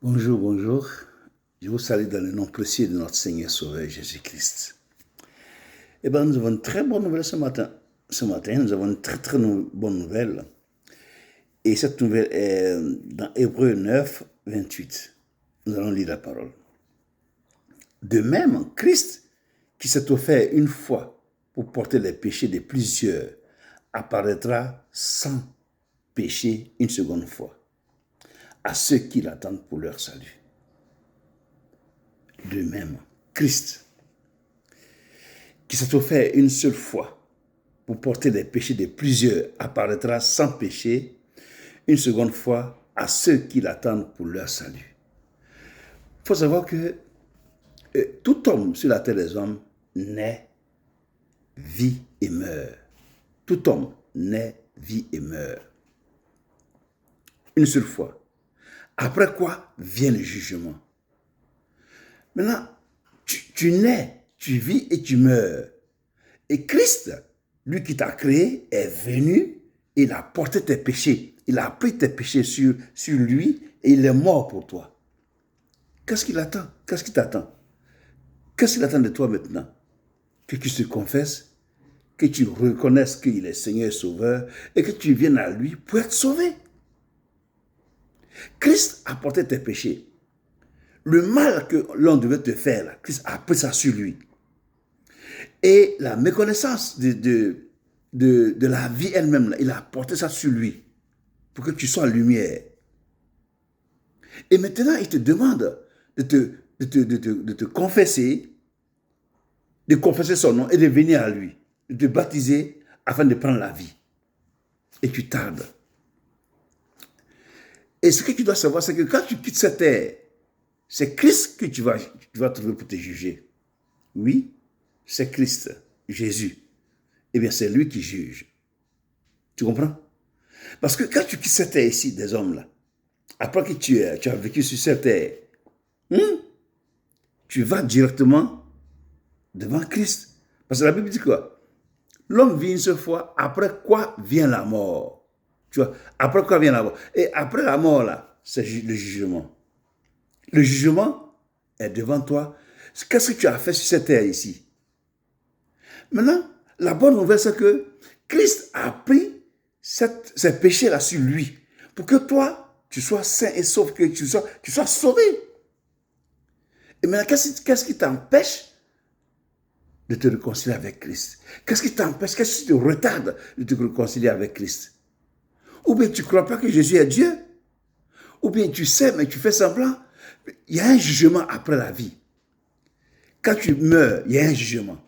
Bonjour, bonjour. Je vous salue dans le nom précieux de notre Seigneur Sauveur Jésus-Christ. Eh bien, nous avons une très bonne nouvelle ce matin. Ce matin, nous avons une très bonne nouvelle. Et cette nouvelle est dans Hébreux 9, 28. Nous allons lire la parole. De même, Christ, qui s'est offert une fois pour porter les péchés de plusieurs, apparaîtra sans péché une seconde fois à ceux qui l'attendent pour leur salut. De même, Christ, qui s'est offert une seule fois pour porter les péchés de plusieurs, apparaîtra sans péché une seconde fois à ceux qui l'attendent pour leur salut. Il faut savoir que tout homme sur la terre des hommes naît, vit et meurt. Tout homme naît, vit et meurt. Une seule fois. Après quoi vient le jugement. Maintenant, tu nais, tu vis et tu meurs. Et Christ, lui qui t'a créé, est venu, il a porté tes péchés. Il a pris tes péchés sur lui et il est mort pour toi. Qu'est-ce qu'il attend? Qu'est-ce qu'il t'attend? Qu'est-ce qu'il attend de toi maintenant? Que tu te confesses, que tu reconnaisses qu'il est Seigneur et Sauveur et que tu viennes à lui pour être sauvé. Christ a porté tes péchés. Le mal que l'on devait te faire, Christ a pris ça sur lui. Et la méconnaissance de la vie elle-même, il a porté ça sur lui pour que tu sois en lumière. Et maintenant, il te demande de te confesser, de confesser son nom et de venir à lui, de te baptiser afin de prendre la vie. Et tu tardes. Et ce que tu dois savoir, c'est que quand tu quittes cette terre, c'est Christ que tu vas trouver pour te juger. Oui, c'est Christ, Jésus. Eh bien, c'est lui qui juge. Tu comprends? Parce que quand tu quittes cette terre ici, des hommes là, après que tu as vécu sur cette terre, tu vas directement devant Christ. Parce que la Bible dit quoi? L'homme vit une seule fois, après quoi vient la mort. Tu vois, après quoi vient la mort. Et après la mort là, c'est le jugement. Le jugement est devant toi. Qu'est-ce que tu as fait sur cette terre ici? Maintenant, la bonne nouvelle, c'est que Christ a pris ces péchés-là sur lui pour que toi, tu sois sain et sauf, que tu sois sauvé. Et maintenant, qu'est-ce qui t'empêche de te réconcilier avec Christ? Qu'est-ce qui t'empêche, qu'est-ce qui te retarde de te réconcilier avec Christ? Ou bien tu ne crois pas que Jésus est Dieu? Ou bien tu sais, mais tu fais semblant? Il y a un jugement après la vie. Quand tu meurs, il y a un jugement.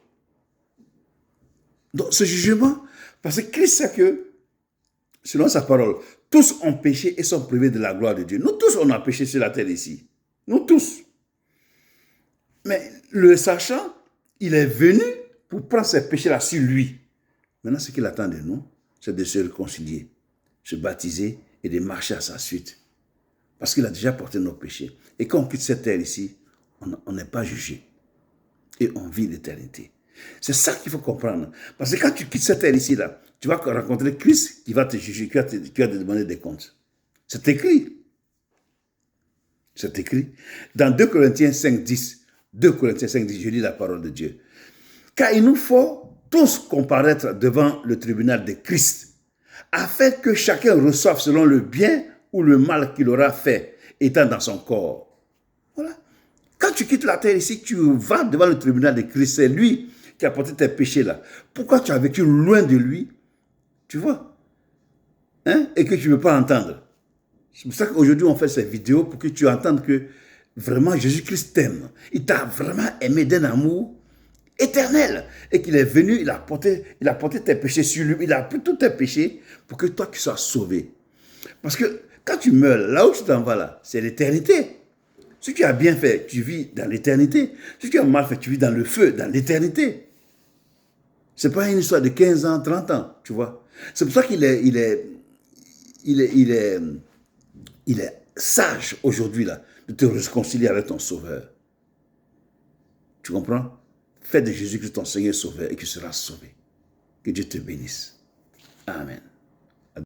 Donc ce jugement, parce que Christ sait que, selon sa parole, tous ont péché et sont privés de la gloire de Dieu. Nous tous, on a péché sur la terre ici. Nous tous. Mais le sachant, il est venu pour prendre ces péchés-là sur lui. Maintenant, ce qu'il attend de nous, c'est de se réconcilier, se baptiser et de marcher à sa suite. Parce qu'il a déjà porté nos péchés. Et quand on quitte cette terre ici, on n'est pas jugé. Et on vit l'éternité. C'est ça qu'il faut comprendre. Parce que quand tu quittes cette terre ici, là, tu vas rencontrer Christ qui va te juger, qui va te demander des comptes. C'est écrit. C'est écrit. Dans 2 Corinthiens 5:10, 2 Corinthiens 5:10, je lis la parole de Dieu. Car il nous faut tous comparaître devant le tribunal de Christ, afin que chacun reçoive selon le bien ou le mal qu'il aura fait, étant dans son corps. Voilà. Quand tu quittes la terre ici, tu vas devant le tribunal de Christ. C'est lui qui a porté tes péchés là. Pourquoi tu as vécu loin de lui? Tu vois? Et que tu ne veux pas entendre. C'est pour ça qu'aujourd'hui, on fait ces vidéos pour que tu entendes que vraiment Jésus-Christ t'aime. Il t'a vraiment aimé d'un amour éternel. Et qu'il est venu, il a porté tes péchés sur lui. Il a pris tous tes péchés pour que toi, tu sois sauvé. Parce que quand tu meurs, là où tu t'en vas là, c'est l'éternité. Si tu as bien fait, tu vis dans l'éternité. Si tu as mal fait, tu vis dans le feu, dans l'éternité. Ce n'est pas une histoire de 15 ans, 30 ans, tu vois. C'est pour ça qu'il est sage aujourd'hui là, de te réconcilier avec ton Sauveur. Tu comprends? Fais de Jésus-Christ ton Seigneur Sauveur et tu seras sauvé. Que Dieu te bénisse. Amen.